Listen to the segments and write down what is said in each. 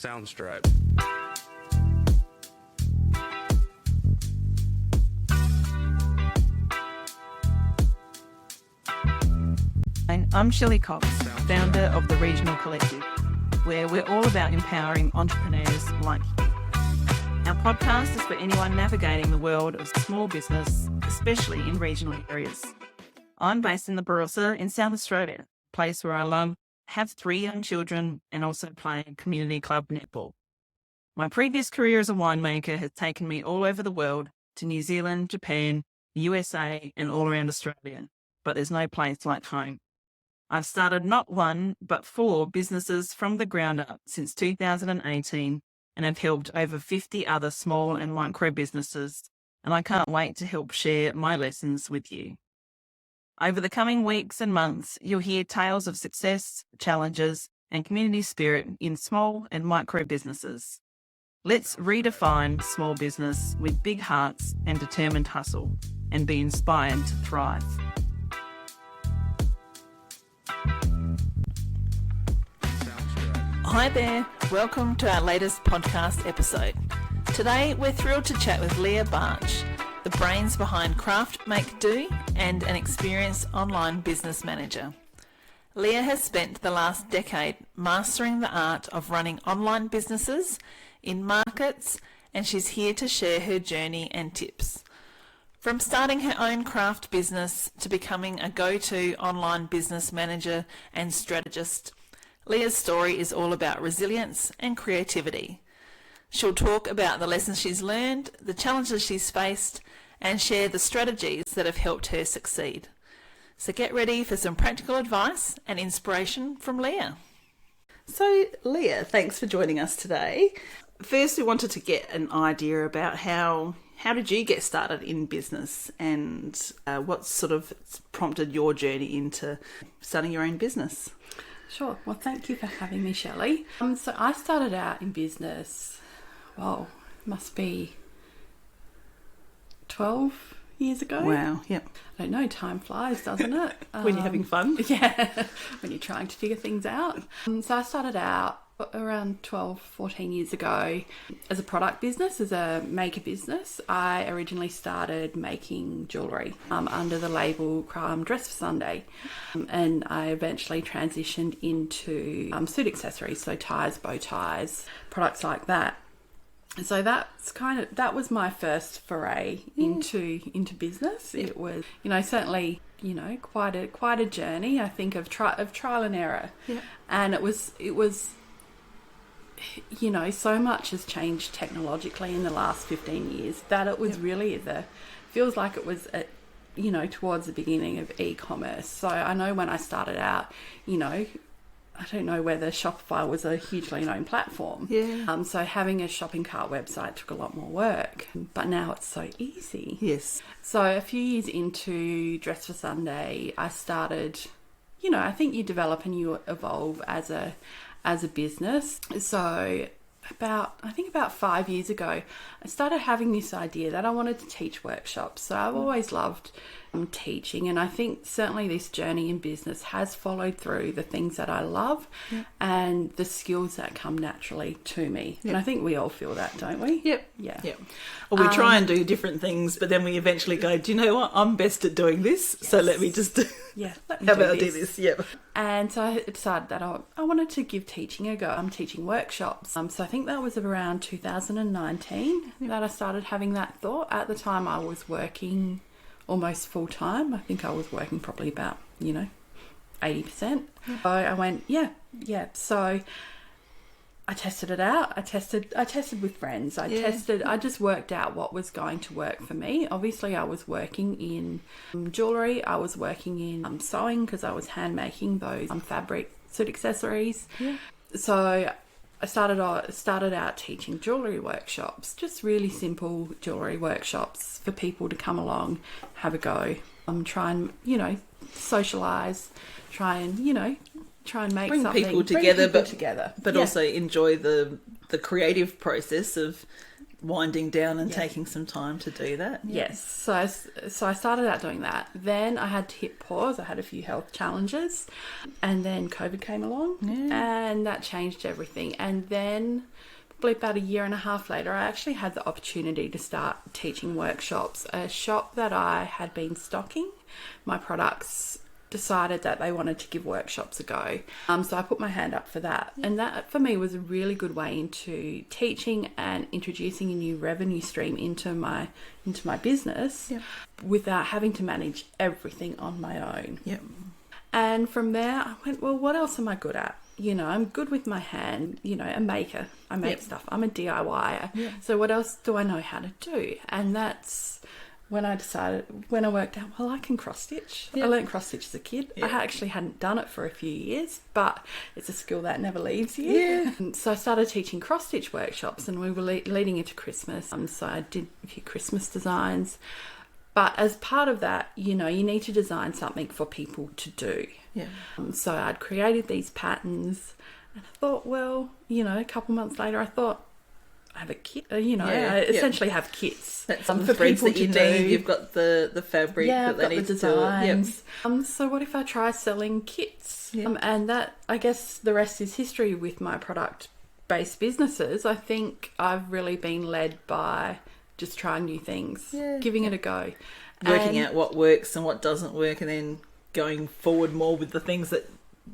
Soundstripe. I'm Shelley Cox, founder of the Regional Collective, where we're all about empowering entrepreneurs like you. Our podcast is for anyone navigating the world of small business, especially in regional areas. I'm based in the Barossa in South Australia, a place where I love, have 3 young children and also play community club netball. My previous career as a winemaker has taken me all over the world, to New Zealand, Japan, the USA and all around Australia, but there's no place like home. I've started not 1, but 4 businesses from the ground up since 2018 and have helped over 50 other small and micro businesses, and I can't wait to help share my lessons with you. Over the coming weeks and months, you'll hear tales of success, challenges, and community spirit in small and micro businesses. Let's redefine small business with big hearts and determined hustle, and be inspired to thrive. Hi there, welcome to our latest podcast episode. Today we're thrilled to chat with Leah Bartsch, the brains behind Craft Make Do and an experienced online business manager. Leah has spent the last decade mastering the art of running online businesses in markets, and she's here to share her journey and tips. From starting her own craft business to becoming a go-to online business manager and strategist, Leah's story is all about resilience and creativity. She'll talk about the lessons she's learned, the challenges she's faced, and share the strategies that have helped her succeed. So get ready for some practical advice and inspiration from Leah. So Leah, thanks for joining us today. First, we wanted to get an idea about how did you get started in business, and what sort of prompted your journey into starting your own business? Sure. Well, thank you for having me, Shelley. So I started out in business, must be 12 years ago. Wow, yep. I don't know, time flies, doesn't it? When you're having fun. Yeah, when you're trying to figure things out. So I started out around 12, 14 years ago as a product business, as a maker business. I originally started making jewellery under the label Dress for Sunday, and I eventually transitioned into suit accessories, so ties, bow ties, products like that. So that was my first foray into business. It was, certainly, quite a journey, I think, of trial and error. Yeah. And it was so much has changed technologically in the last 15 years that it was really feels like it was towards the beginning of e-commerce. So I know when I started out, I don't know whether Shopify was a hugely known platform. Yeah. So having a shopping cart website took a lot more work, but now it's so easy. Yes. So a few years into Dress for Sunday, I started, I think you develop and you evolve as a business. So about 5 years ago, I started having this idea that I wanted to teach workshops. So I've always loved teaching, and I think certainly this journey in business has followed through the things that I love and the skills that come naturally to me. Yep. And I think we all feel that, don't we? Yep. Yeah. Yep. Well, we try and do different things, but then we eventually go, do you know what? I'm best at doing this, so let me just do this. Yep. And so I decided that I wanted to give teaching a go. I'm teaching workshops. So I think that was around 2019 that I started having that thought. At the time, I was working almost full time. I think I was working probably about 80%. So I went so I tested it out. I tested with friends. I just worked out what was going to work for me. Obviously I was working in jewellery. I was working in sewing because I was hand making those fabric suit accessories. So I started out teaching jewellery workshops, just really simple jewellery workshops for people to come along, have a go, try and, socialise, try and make bring something. People together, together. But also enjoy the creative process of winding down and taking some time to do that. Yes. So I started out doing that. Then I had to hit pause. I had a few health challenges. And then COVID came along and that changed everything. And then probably about a year and a half later, I actually had the opportunity to start teaching workshops. A shop that I had been stocking my products decided that they wanted to give workshops a go. So I put my hand up for that. And that for me was a really good way into teaching and introducing a new revenue stream into my business without having to manage everything on my own. Yep. And from there I went, well, what else am I good at? You know, I'm good with my hand, you know, a maker. I make stuff. I'm a DIYer. Yeah. So what else do I know how to do? And that's when I worked out, well, I can cross stitch. I learned cross stitch as a kid. I actually hadn't done it for a few years, but it's a skill that never leaves you. Yeah. And so I started teaching cross stitch workshops, and we were leading into Christmas. So I did a few Christmas designs. But as part of that, you know, you need to design something for people to do. Yeah. So I'd created these patterns, and I thought, well, you know, a couple months later, I thought, I have a kit, you know, I essentially have kits. That's some for threads people that you to do. need. You've got the fabric that I've they got need the to do it. designs. So what if I try selling kits? And that, I guess the rest is history with my product-based businesses. I think I've really been led by just trying new things, giving it a go. Working out what works and what doesn't work, and then going forward more with the things that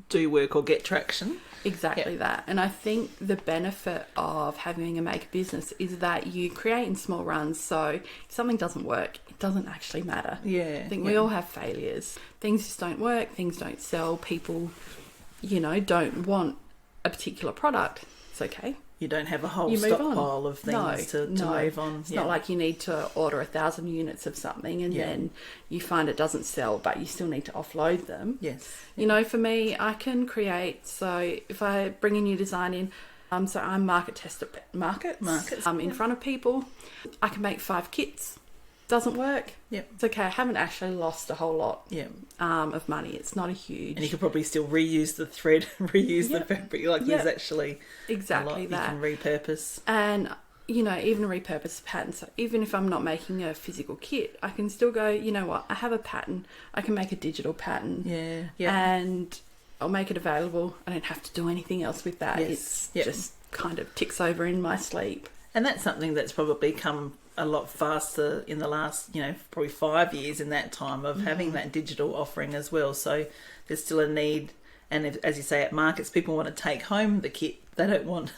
do work or get traction. Exactly that. And I think the benefit of having a maker business is that you create in small runs. So if something doesn't work, it doesn't actually matter. Yeah. I think we all have failures. Things just don't work. Things don't sell. People, you know, don't want a particular product. It's okay. You don't have a whole You move stockpile of things to move on. It's not like you need to order 1,000 units of something and then you find it doesn't sell, but you still need to offload them. Yes. You know, for me, I can create. So if I bring a new design in, so I'm market test at markets. In front of people. I can make 5 kits. Doesn't work. Yep. It's okay. I haven't actually lost a whole lot Yeah. of money. It's not a huge. And you could probably still reuse the thread, reuse the fabric. Like there's actually exactly a lot that you can repurpose. And you know, even repurpose patterns. So even if I'm not making a physical kit, I can still go, you know what, I have a pattern. I can make a digital pattern. Yeah. Yeah. And I'll make it available. I don't have to do anything else with that. Yes. It's just kind of ticks over in my sleep. And that's something that's probably come a lot faster in the last, you know, probably 5 years in that time of having that digital offering as well. So there's still a need. And if, as you say, at markets, people want to take home the kit. They don't want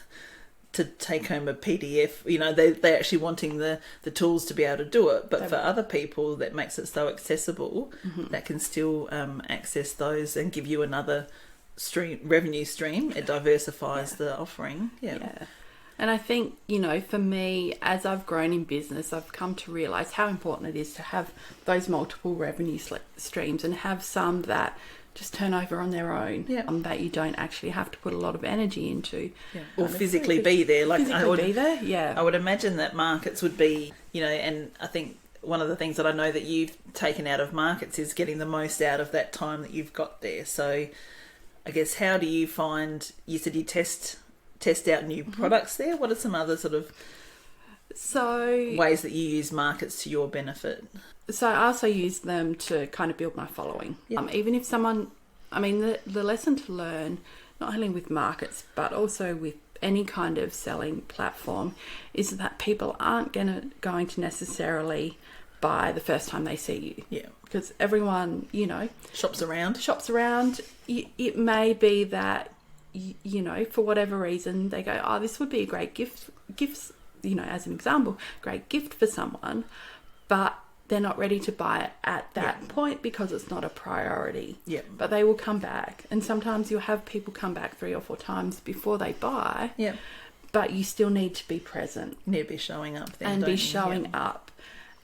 to take home a PDF. You know, they're actually wanting the tools to be able to do it. But for other people, that makes it so accessible that can still access those and give you another revenue stream. It diversifies the offering. Yeah. And I think, you know, for me, as I've grown in business, I've come to realise how important it is to have those multiple revenue streams and have some that just turn over on their own, that you don't actually have to put a lot of energy into. Yeah. Or physically be there. Like I would imagine that markets would be, you know, and I think one of the things that I know that you've taken out of markets is getting the most out of that time that you've got there. So I guess how do you find, you said you test out new products there? What are some other sort of ways that you use markets to your benefit? So I also use them to kind of build my following. Even if someone, I mean, the lesson to learn, not only with markets, but also with any kind of selling platform, is that people aren't going to necessarily buy the first time they see you. Yeah. Because everyone, you know, shops around. It may be that, you know, for whatever reason, they go, oh, this would be a great gift, you know, as an example, great gift for someone, but they're not ready to buy it at that point because it's not a priority. Yeah. But they will come back. And sometimes you'll have people come back 3 or 4 times before they buy. Yeah. But you still need to be present. You need to be showing up then. And be showing up.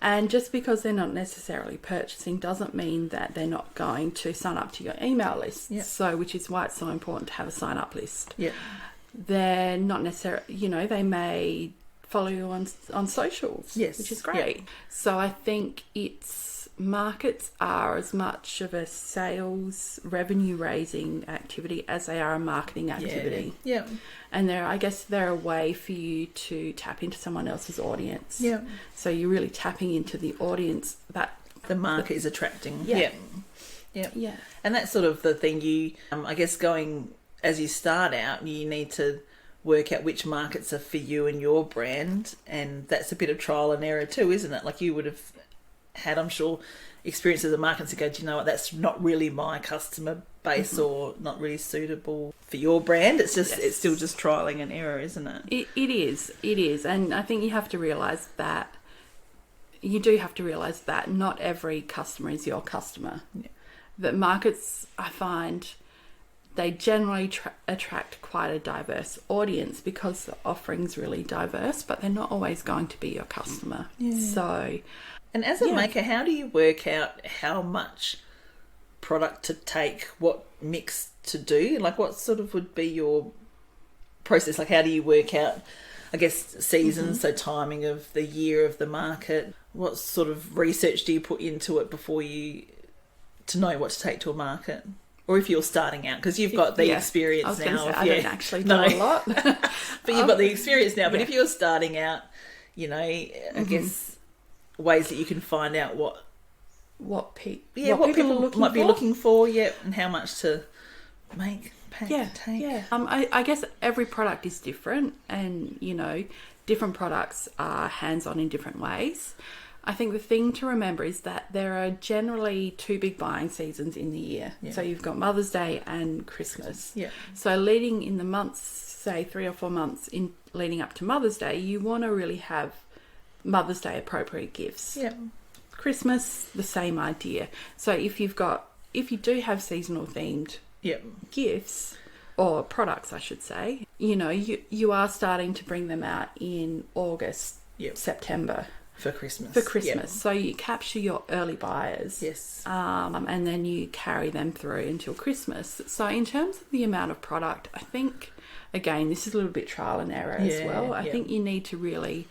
And just because they're not necessarily purchasing doesn't mean that they're not going to sign up to your email list. Yeah. So, which is why it's so important to have a sign up list. Yeah. They're not necessarily, you know, they may follow you on socials. Yes. Which is great. Yeah. So I think it's markets are as much of a sales revenue raising activity as they are a marketing activity. Yeah. And I guess they're a way for you to tap into someone else's audience. Yeah. So you're really tapping into the audience that The market is attracting. Yeah. Yeah. yeah. And that's sort of the thing you, I guess, going as you start out, you need to work out which markets are for you and your brand, and that's a bit of trial and error too, isn't it? Like you would have had, I'm sure, experience as a marketer to go, do you know what, that's not really my customer base or not really suitable for your brand. It's just it's still just trialing and error, isn't it? It is. And I think you have to realise that not every customer is your customer. Yeah. That markets, I find, they generally attract quite a diverse audience because the offering's really diverse, but they're not always going to be your customer. Yeah. So, and as a maker, how do you work out how much product to take, what mix to do? Like what sort of would be your process? Like how do you work out, I guess, seasons, so timing of the year of the market? What sort of research do you put into it before to know what to take to a market? Or if you're starting out, because you've got the experience I was now. I don't actually know a lot. But you've got the experience now. But if you're starting out, you know, I guess ways that you can find out what people might be looking for, and how much to make, pack, take. Yeah. I guess every product is different, and, you know, different products are hands-on in different ways. I think the thing to remember is that there are generally two big buying seasons in the year. Yeah. So you've got Mother's Day and Christmas. Yeah. So leading in the months, say 3 or 4 months in leading up to Mother's Day, you want to really have Mother's Day appropriate gifts. Yeah. Christmas, the same idea. So if you do have seasonal themed gifts or products, I should say, you know, you are starting to bring them out in August, September. For Christmas. Yep. So you capture your early buyers. Yes. And then you carry them through until Christmas. So in terms of the amount of product, I think, again, this is a little bit trial and error as well. I think you need to really,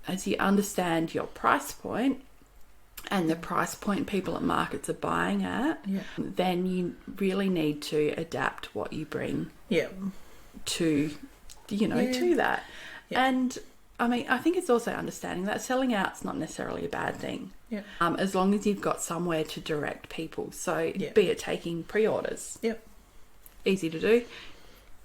as you understand your price point and the price point people at markets are buying at, then you really need to adapt what you bring to, you know, to that. Yeah. And I mean, I think it's also understanding that selling out's not necessarily a bad thing. Yeah. As long as you've got somewhere to direct people. So be it taking pre-orders. Yep. Easy to do.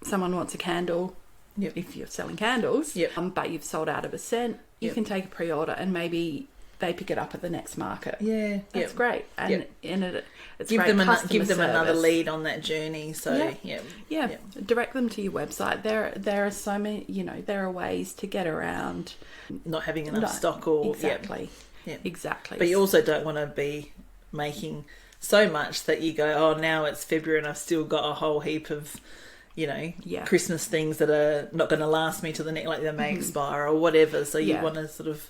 Someone wants a candle. Yep. If you're selling candles. Yep. But you've sold out of a scent, you can take a pre-order and maybe they pick it up at the next market. Yeah. That's great. And it's give great them another lead on that journey. So direct them to your website. There are so many, you know, there are ways to get around not having enough stock or exactly. But you also don't want to be making so much that you go, oh, now it's February and I've still got a whole heap of, you know, Christmas things that are not going to last me till the next, like they may expire or whatever. So you want to sort of.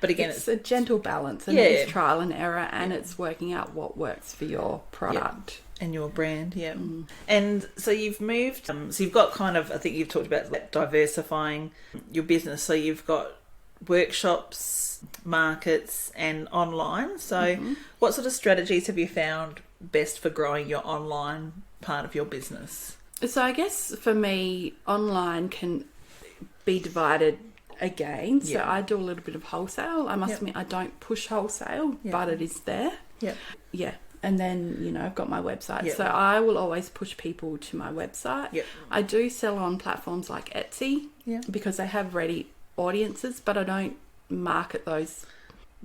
But again, it's a gentle balance, and it's trial and error, and it's working out what works for your product and your brand. Yeah. And so you've moved. So you've got kind of, I think you've talked about like diversifying your business. So you've got workshops, markets, and online. So what sort of strategies have you found best for growing your online part of your business? So I guess for me, online can be divided. Again, so I do a little bit of wholesale. I must admit I don't push wholesale, but it is there. Yeah. And then, you know, I've got my website. So I will always push people to my website. I do sell on platforms like Etsy because they have ready audiences, but I don't market those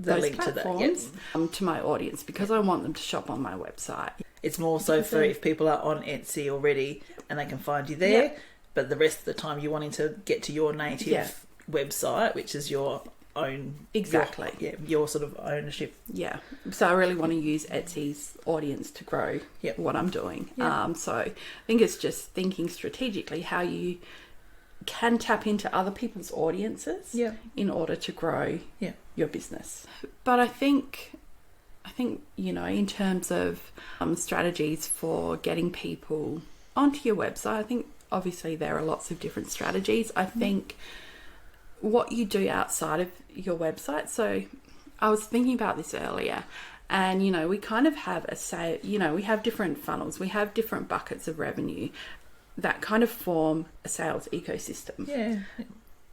platforms to my audience because I want them to shop on my website. It's more so for if people are on Etsy already and they can find you there, but the rest of the time you're wanting to get to your native website, which is your own your sort of ownership. So I really want to use Etsy's audience to grow what I'm doing. So I think it's just thinking strategically how you can tap into other people's audiences in order to grow your business. But I think you know, in terms of strategies for getting people onto your website, I think obviously there are lots of different strategies. I think what you do outside of your website, so I was thinking about this earlier, and we kind of have we have different funnels, we have different buckets of revenue that kind of form a sales ecosystem. Yeah.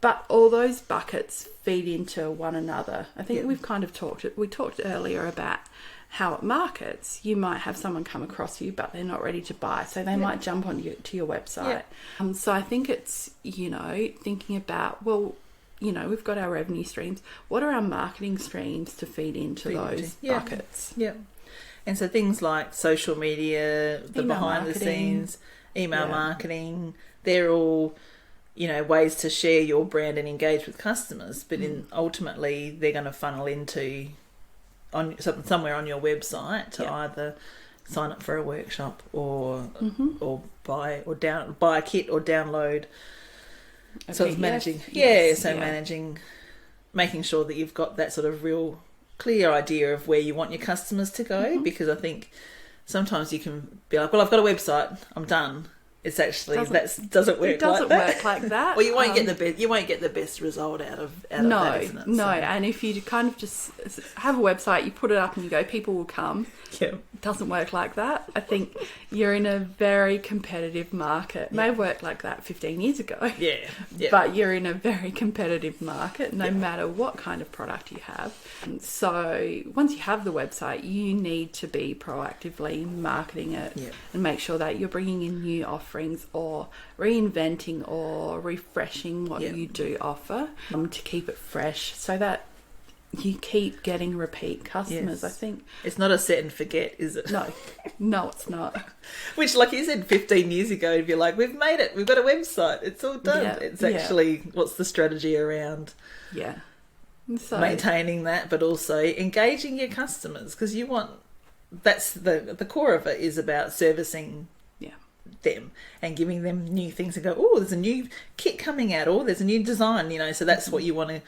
But all those buckets feed into one another. I think we've kind of talked earlier about how at markets you might have someone come across you but they're not ready to buy, so they might jump on to your website. So I think it's thinking about, well, we've got our revenue streams, what are our marketing streams to feed into those buckets? And so things like social media, the Email behind marketing. the scenes, email marketing, they're all ways to share your brand and engage with customers, but ultimately they're going to funnel into somewhere on your website to either sign up for a workshop or buy a kit or download. So it's managing, managing, making sure that you've got that sort of real clear idea of where you want your customers to go, because I think sometimes you can be like, well, I've got a website, I'm done. It's actually doesn't work like that. Well, you won't get the best result out of that, isn't it? No. And if you kind of just have a website, you put it up and you go, people will come. It doesn't work like that. I think you're in a very competitive market. It may have worked like that 15 years ago. But you're in a very competitive market, no matter what kind of product you have. And so once you have the website, you need to be proactively marketing it and make sure that you're bringing in new offerings or reinventing or refreshing what you do offer to keep it fresh, so that you keep getting repeat customers. I think it's not a set and forget, is it? No, it's not. Which, like you said, 15 years ago, you'd be like, we've made it, we've got a website, it's all done. It's actually what's the strategy around so maintaining that, but also engaging your customers, because that's the core of it, is about servicing them and giving them new things and go, oh, there's a new kit coming out, or there's a new design, so that's what you want to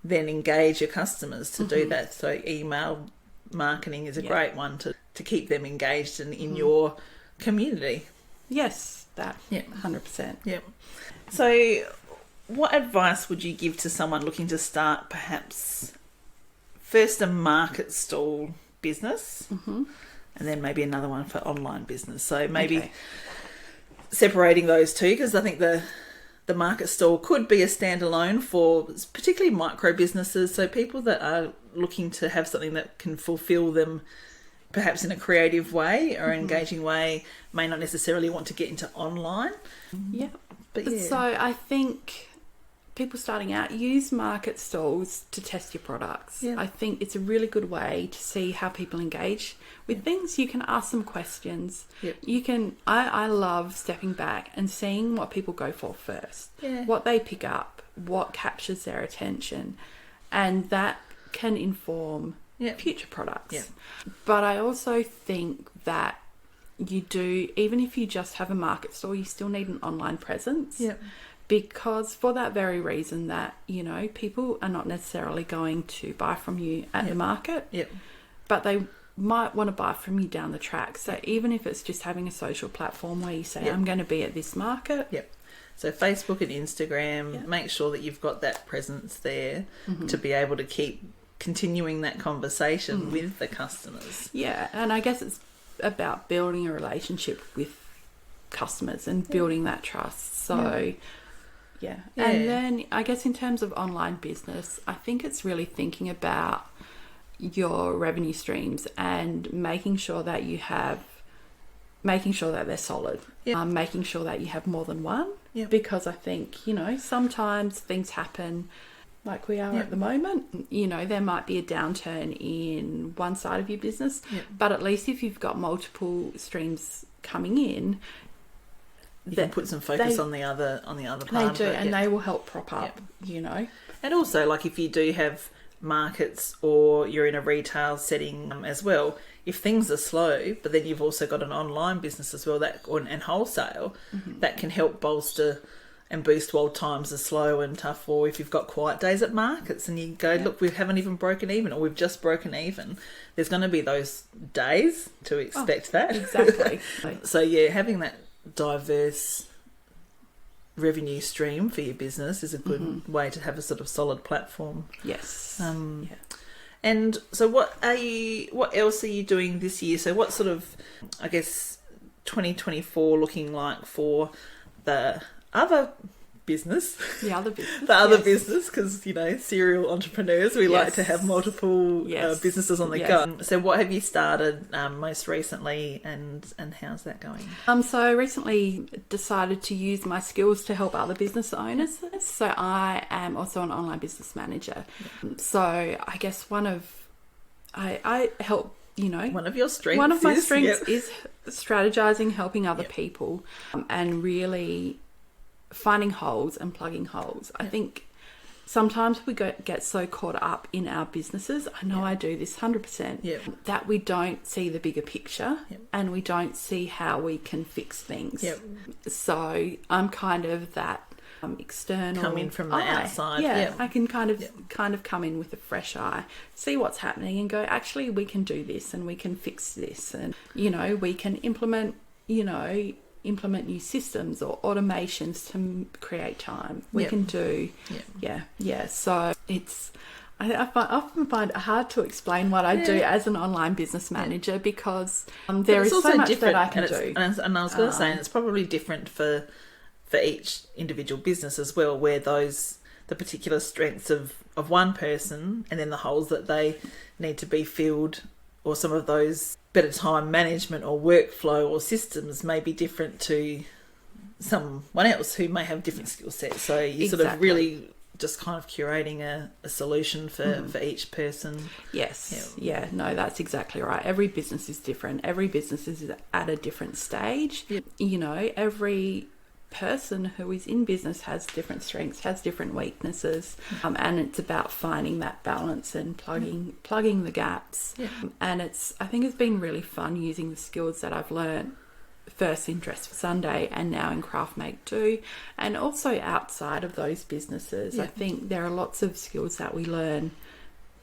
then engage your customers to do that. So email marketing is a great one to keep them engaged and in your community. Yes, that 100%. So what advice would you give to someone looking to start perhaps first a market stall business and then maybe another one for online business? So maybe separating those two, because I think the market stall could be a standalone for particularly micro businesses, so people that are looking to have something that can fulfill them perhaps in a creative way or engaging way, may not necessarily want to get into online. So I think people starting out, use market stalls to test your products. I think it's a really good way to see how people engage with things. You can ask them questions. You can. I love stepping back and seeing what people go for first, what they pick up, what captures their attention, and that can inform future products. But I also think that you do, even if you just have a market stall, you still need an online presence. Because for that very reason that, people are not necessarily going to buy from you at the market, but they might want to buy from you down the track. So even if it's just having a social platform where you say, I'm going to be at this market. So Facebook and Instagram, make sure that you've got that presence there to be able to keep continuing that conversation with the customers. And I guess it's about building a relationship with customers and building that trust. So... And then I guess in terms of online business, I think it's really thinking about your revenue streams and making sure that they're solid, making sure that you have more than one, because I think, sometimes things happen like we are at the moment. There might be a downturn in one side of your business, but at least if you've got multiple streams coming in, you can put some focus on the other part. They do, and they will help prop up, And also, like if you do have markets or you're in a retail setting as well, if things are slow, but then you've also got an online business as well and wholesale, that can help bolster and boost while times are slow and tough, or if you've got quiet days at markets and you go, look, we haven't even broken even, or we've just broken even. There's going to be those days to expect that. Exactly. So having that diverse revenue stream for your business is a good way to have a sort of solid platform. And so what else are you doing this year? So what sort of, I guess, 2024 looking like for the other business? The other business. The other business, because, you know, serial entrepreneurs, we like to have multiple businesses on the go. So what have you started most recently, and how's that going? So I recently decided to use my skills to help other business owners. So I am also an online business manager. So I guess I help, you know, one of your strengths. One of my strengths is strategizing, helping other people, and really finding holes and plugging holes. I think sometimes we get so caught up in our businesses. I know I do this 100%. That we don't see the bigger picture, and we don't see how we can fix things. So I'm kind of that external, come in from the outside. I can kind of come in with a fresh eye, see what's happening, and go, actually, we can do this, and we can fix this, and, you know, we can implement new systems or automations to create time. We can do, So it's, I often find it hard to explain what I do as an online business manager, because there is so much that I can do. And I was going to say, and it's probably different for each individual business as well, where the particular strengths of one person, and then the holes that they need to be filled, or some of those better time management or workflow or systems may be different to someone else who may have different skill sets. So you sort of really just kind of curating a solution for each person. No, that's exactly right. Every business is different. Every business is at a different stage. You know, every person who is in business has different strengths, has different weaknesses, and it's about finding that balance and plugging the gaps. And I think it's been really fun using the skills that I've learned first in Dress for Sunday and now in Craft Make Do, and also outside of those businesses. I think there are lots of skills that we learn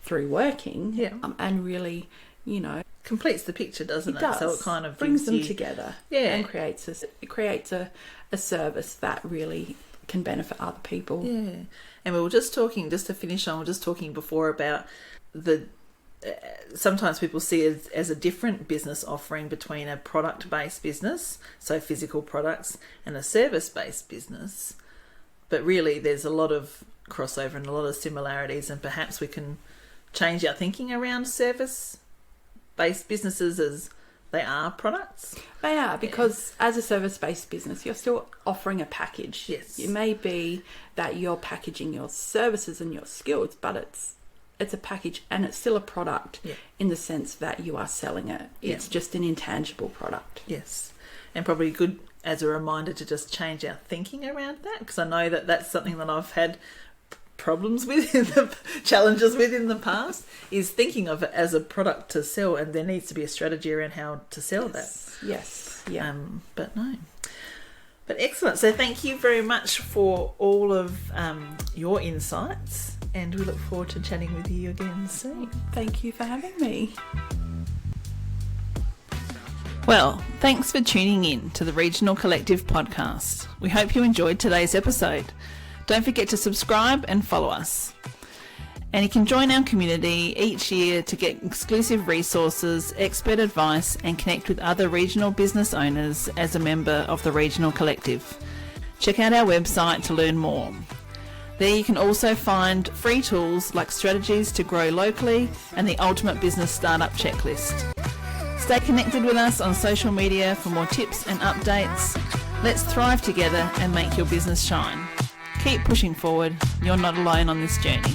through working, and really, you know, completes the picture, doesn't it? So it kind of brings them together, and creates a service that really can benefit other people. And we were just talking, just to finish on, we were just talking before about sometimes people see it as a different business offering between a product-based business, so physical products, and a service-based business. But really there's a lot of crossover and a lot of similarities, and perhaps we can change our thinking around service-based businesses as they are products. They are, because as a service-based business, you're still offering a package. It may be that you're packaging your services and your skills, but it's a package, and it's still a product in the sense that you are selling it. It's just an intangible product. And probably good as a reminder to just change our thinking around that, because I know that that's something that I've had problems with, challenges with in the past, is thinking of it as a product to sell, and there needs to be a strategy around how to sell that. But excellent. So thank you very much for all of your insights, and we look forward to chatting with you again soon. Thank you for having me. Well, thanks for tuning in to the Regional Collective podcast. We hope you enjoyed today's episode. Don't forget to subscribe and follow us. And you can join our community each year to get exclusive resources, expert advice, and connect with other regional business owners as a member of the Regional Collective. Check out our website to learn more. There you can also find free tools like strategies to grow locally and the ultimate business startup checklist. Stay connected with us on social media for more tips and updates. Let's thrive together and make your business shine. Keep pushing forward. You're not alone on this journey.